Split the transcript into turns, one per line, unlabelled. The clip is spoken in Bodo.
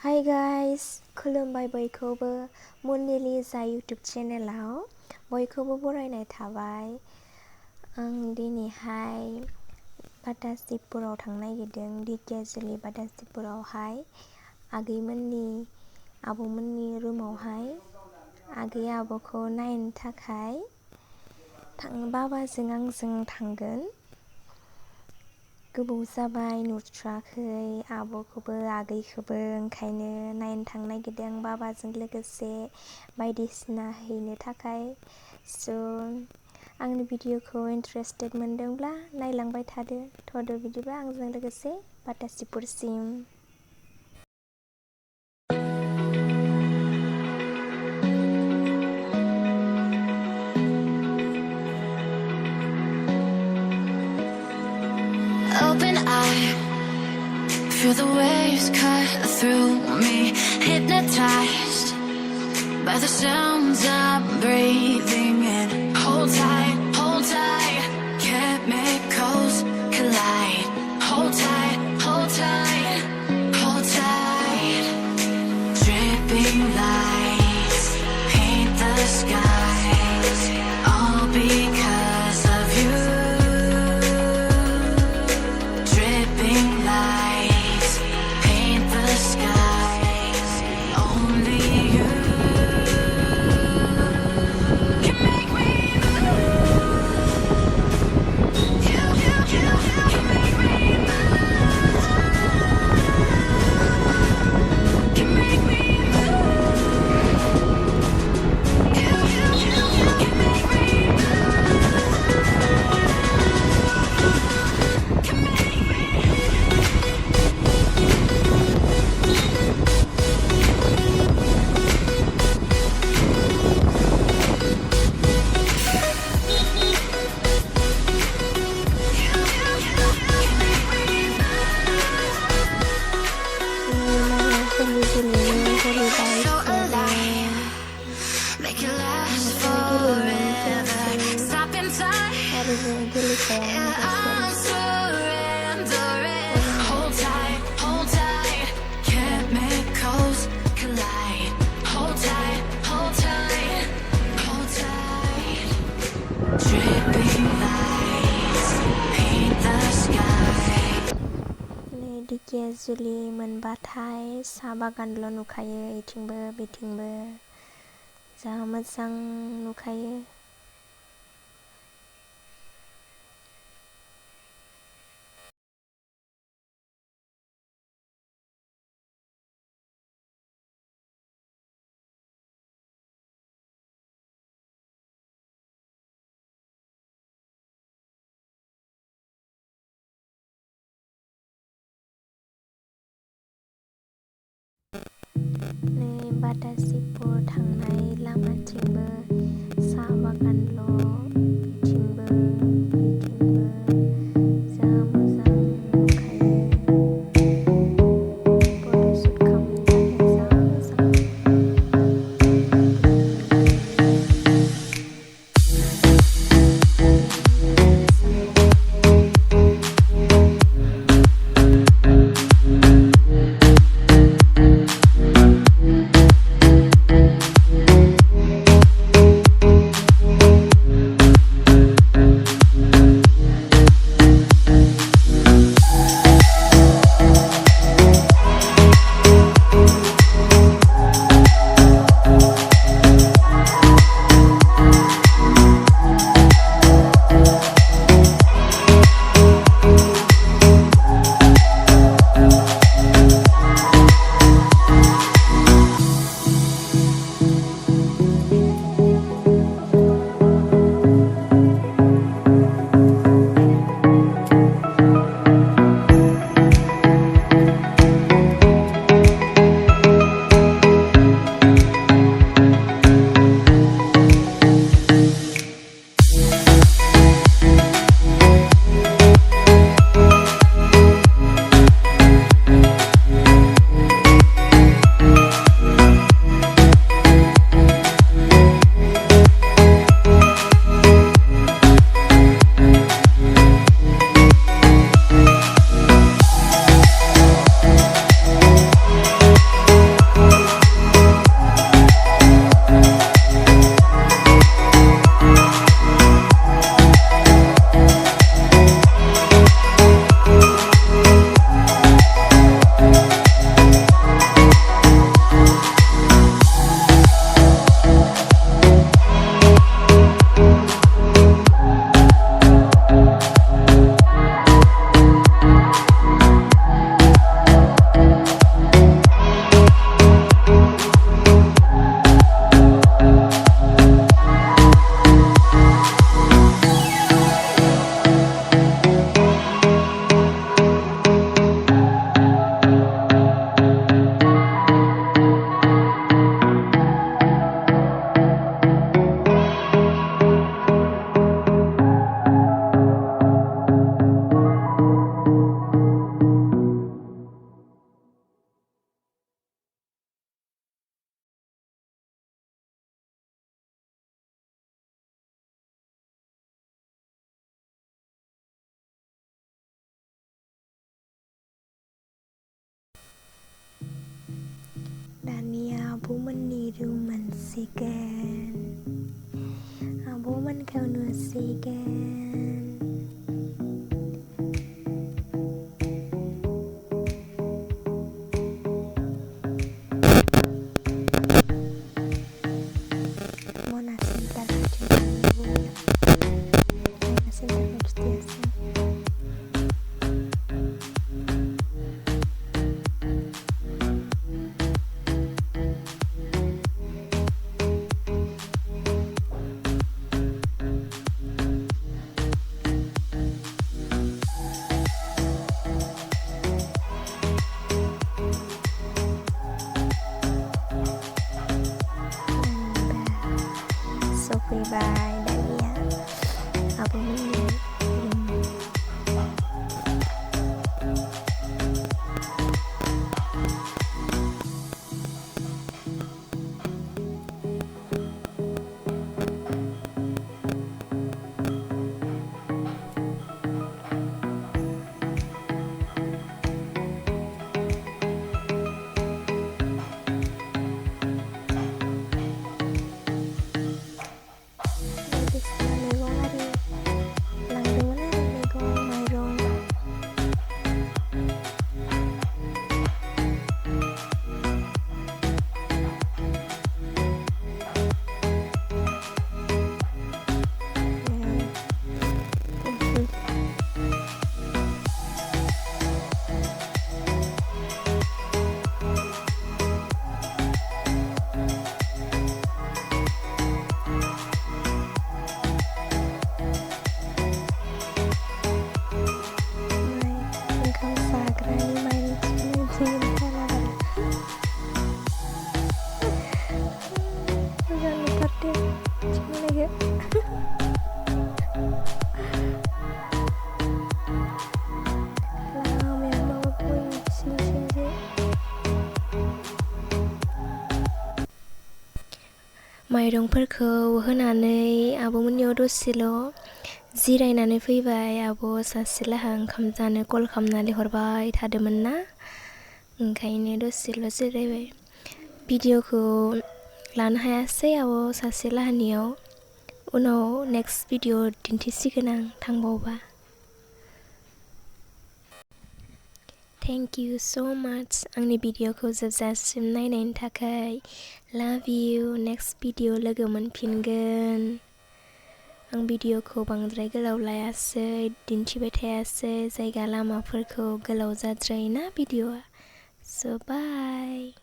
Hi guys, खुलुमबाय बयखौबो मुननि जा YouTube चेनेलाव बयखौबो बरायनाय थाबाय। आं दिनैहाय बाटासिपुराव थांनो नागिरदों। देकियाजुलि बाटासिपुरावहाय आगैमोननि आब'मोननि रुमावहाय आगै आब'खौ नायनो थाखाय बाबाजों आंजों थांगोन। गोबाव जाबाय नुथ्राखै आब'खौबो आगैखौबो, ओंखायनो नायनो थांनो नागिरदों बाबाजों लोगोसे बायदिसिना हैनो थाखाय। आंनि भिडिअखौ इन्टारेस्टेड मोनदोंब्ला नायलांबाय थ'दो बिदिबा आंजों लोगोसे बाटासिपुरसिम।
Open eye, feel the waves cut through me, hypnotized by the sounds I'm breathing in. Hold tight, chemicals collide. Hold tight, hold tight. Dripping lights paint the skies, all because of you. Make it last forever. Stop in time. I'm surrendering. Hold tight. Chemicals collide. Hold tight. Dripping lights paint the sky.
देकियाजुलि मोनबाथाय साहा बागानल' नुखायो, इथिंबो बिथिंबो जा मोजां नुखायो। नै बाटासिपुर थांनाय लामाथिंबो साहा बागानल', बिथिंबो जा मोजां नुखायो। फट'शुट खालामनो थाखाय जा मोजां। आब'मोननि रुम मोनसिगोन आब'मोनखौ नुसिगोन मना सेन्टार खाथियाव सेन्टारखौ खिथियासै सफैबाय दानिया आब'मोननि रुम माइरंफोरखौ होनानै आब'मोननियाव दसेल' जिरायनानै फैबाय आब' सासेलाहा ओंखाम जानो कल खालामना लिंहरबाय थादोंमोन ना ओंखायनो दसेल' जिरायबाय भिडिअ'खौ लानो हायासै आब' सासेलाहानियाव उनाव नेक्स्ट भिडिअ' दिन्थिसिगोन आं थांबावबा Thank you so much आंनि भिडिअ'खौ जोबजासिम नायनायनि थाखाय love you next भिडिअ' लोगो मोनफिनगोन आं भिडिअ'खौ बांद्राय गोलाव लायासै दिन्थिबाय थायासै जायगा लामाफोरखौ गोलाव जाद्रायोना भिडिअ'आ so bye